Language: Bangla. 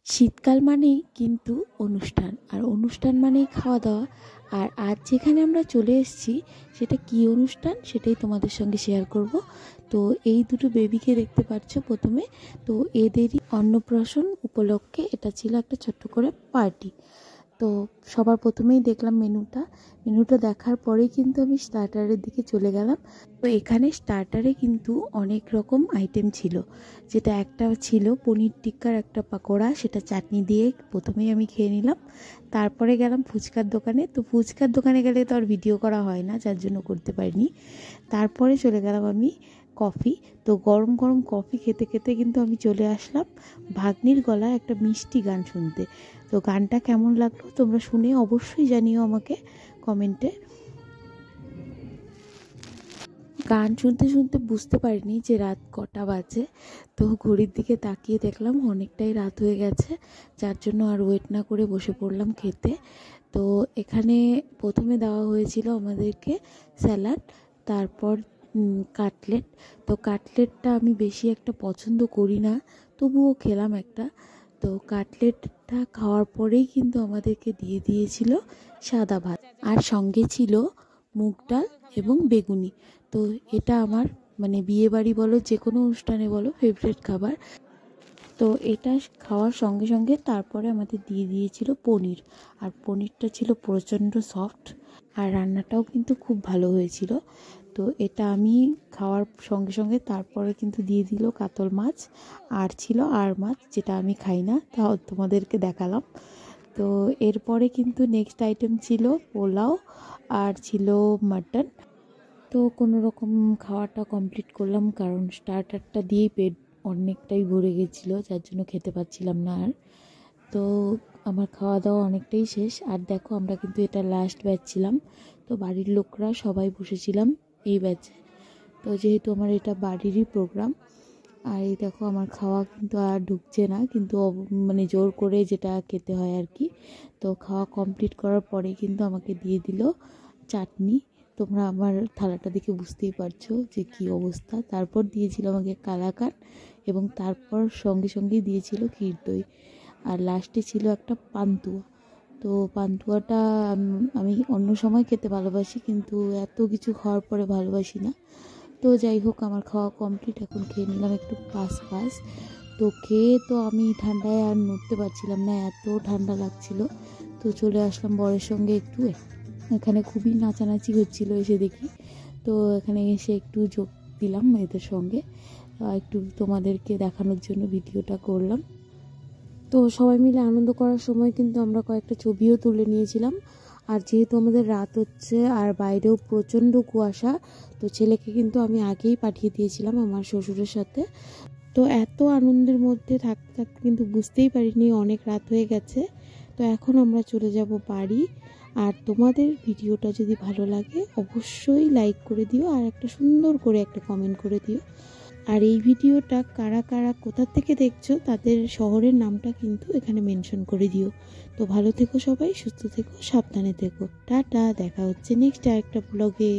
শীতকাল মানেই কিন্তু অনুষ্ঠান, আর অনুষ্ঠান মানেই খাওয়া দাওয়া। আর আজ যেখানে আমরা চলে এসেছি সেটা কি অনুষ্ঠান সেটাই তোমাদের সঙ্গে শেয়ার করব। তো এই দুটো বেবিকে দেখতে পাচ্ছ প্রথমে, তো এদেরই অন্নপ্রাশন উপলক্ষে এটা ছিল একটা ছোট্ট করে পার্টি। তো সবার প্রথমেই দেখলাম মেনুটা দেখার পরেই কিন্তু আমি স্টার্টারের দিকে চলে গেলাম। তো এখানে স্টার্টারে কিন্তু অনেক রকম আইটেম ছিল, যেটা একটা ছিল পনির টিক্কার একটা পাকোড়া, সেটা চাটনি দিয়ে প্রথমেই আমি খেয়ে নিলাম। তারপরে গেলাম ফুচকার দোকানে। তো ফুচকার দোকানে গেলে তো আর ভিডিও করা হয় না, যার জন্য করতে পারিনি। তারপরে চলে গেলাম আমি কফি। তো গরম গরম কফি খেতে খেতে কিন্তু আমি চলে আসলাম ভাগ্নির গলায় একটা মিষ্টি গান শুনতে। তো গানটা কেমন লাগলো তোমরা শুনে অবশ্যই জানিও আমাকে কমেন্টে। গান শুনতে শুনতে বুঝতে পারিনি যে রাত কটা বাজে। তো ঘড়ির দিকে তাকিয়ে দেখলাম অনেকটাই রাত হয়ে গেছে, যার জন্য আর ওয়েট না করে বসে পড়লাম খেতে। তো এখানে প্রথমে দেওয়া হয়েছিল আমাদেরকে স্যালাড, তারপর কাটলেট। তো কাটলেটটা আমি বেশি একটা পছন্দ করি না, তবুও খেলাম একটা। তো কাটলেটটা খাওয়ার পরেই কিন্তু আমাদেরকে দিয়ে দিয়েছিল সাদা ভাত, আর সঙ্গে ছিল মুগ ডাল এবং বেগুনি। তো এটা আমার মানে বিয়ে বাড়ি বলো যে কোনো অনুষ্ঠানে বলো ফেভারিট খাবার। তো এটা খাওয়ার সঙ্গে সঙ্গে তারপরে আমাদের দিয়ে দিয়েছিল পনির, আর পনিরটা ছিল প্রচণ্ড সফট, আর রান্নাটাও কিন্তু খুব ভালো হয়েছিল। তো এটা আমি খাওয়ার সঙ্গে সঙ্গে তারপরে কিন্তু দিয়ে দিল কাতল মাছ, আর ছিল আর মাছ, যেটা আমি খাই না, তাও তোমাদেরকে দেখালাম। তো এরপরে কিন্তু নেক্সট আইটেম ছিল পোলাও, আর ছিল মাটন। তো কোনো রকম খাওয়াটা কমপ্লিট করলাম, কারণ স্টার্টারটা দিয়েই পেট অনেকটাই ভরে গেছিলো, যার জন্য খেতে পাচ্ছিলাম না আর। তো আমার খাওয়া দাওয়া অনেকটাই শেষ। আর দেখো আমরা কিন্তু এটা লাস্ট ব্যাচ ছিলাম, তো বাড়ির লোকরা সবাই বসেছিলাম এই ব্যাচে। তো যেহেতু আমার এটা বাড়িরই প্রোগ্রাম, আর এই দেখো আমার খাওয়া কিন্তু আর ঢুকছে না, কিন্তু মানে জোর করে যেটা খেতে হয় আর কি। তো খাওয়া কমপ্লিট করার পরে কিন্তু আমাকে দিয়ে দিল চাটনি। তোমরা আমার থালাটা দেখে বুঝতেই পারছো যে কি অবস্থা। তারপর দিয়েছিল আমাকে কালাকান, এবং তারপর সঙ্গে সঙ্গেই দিয়েছিল ক্ষীর দই, আর লাস্টে ছিল একটা পান্তুয়া। তো পান্তুয়াটা আমি অন্য সময় খেতে ভালোবাসি, কিন্তু এত কিছু খাওয়ার পরে ভালোবাসি না। তো যাই হোক, আমার খাওয়া কমপ্লিট, এখন খেয়ে নিলাম একটু পাস। তো খেয়ে তো আমি ঠান্ডায় আর নড়তে পারছিলাম না, এত ঠান্ডা লাগছিল। তো চলে আসলাম বরের সঙ্গে একটু, এখানে খুবই নাচানাচি হচ্ছিল এসে দেখি। তো এখানে এসে একটু যোগ দিলাম এদের সঙ্গে, একটু তোমাদেরকে দেখানোর জন্য ভিডিওটা করলাম। তো সবাই মিলে আনন্দ করার সময় কিন্তু আমরা কয়েকটা ছবিও তুলে নিয়েছিলাম। আর যেহেতু আমাদের রাত হচ্ছে আর বাইরেও প্রচণ্ড কুয়াশা, তো ছেলেকে কিন্তু আমি আগেই পাঠিয়ে দিয়েছিলাম আমার শ্বশুরের সাথে। তো এত আনন্দের মধ্যে থাকতে থাকতে কিন্তু বুঝতেই পারিনি অনেক রাত হয়ে গেছে। তো এখন আমরা চলে যাব বাড়ি। আর তোমাদের ভিডিওটা যদি ভালো লাগে অবশ্যই লাইক করে দিও, আর একটা সুন্দর করে একটা কমেন্ট করে দিও। আর এই ভিডিওটা কারা কারা কোথা থেকে দেখছো তাদের শহরের নামটা কিন্তু এখানে মেনশন করে দিও। তো ভালো থেকো সবাই, সুস্থ থেকো, সাবধানে থেকো, টাটা। দেখা হচ্ছে নেক্সট আরেকটা ব্লগে।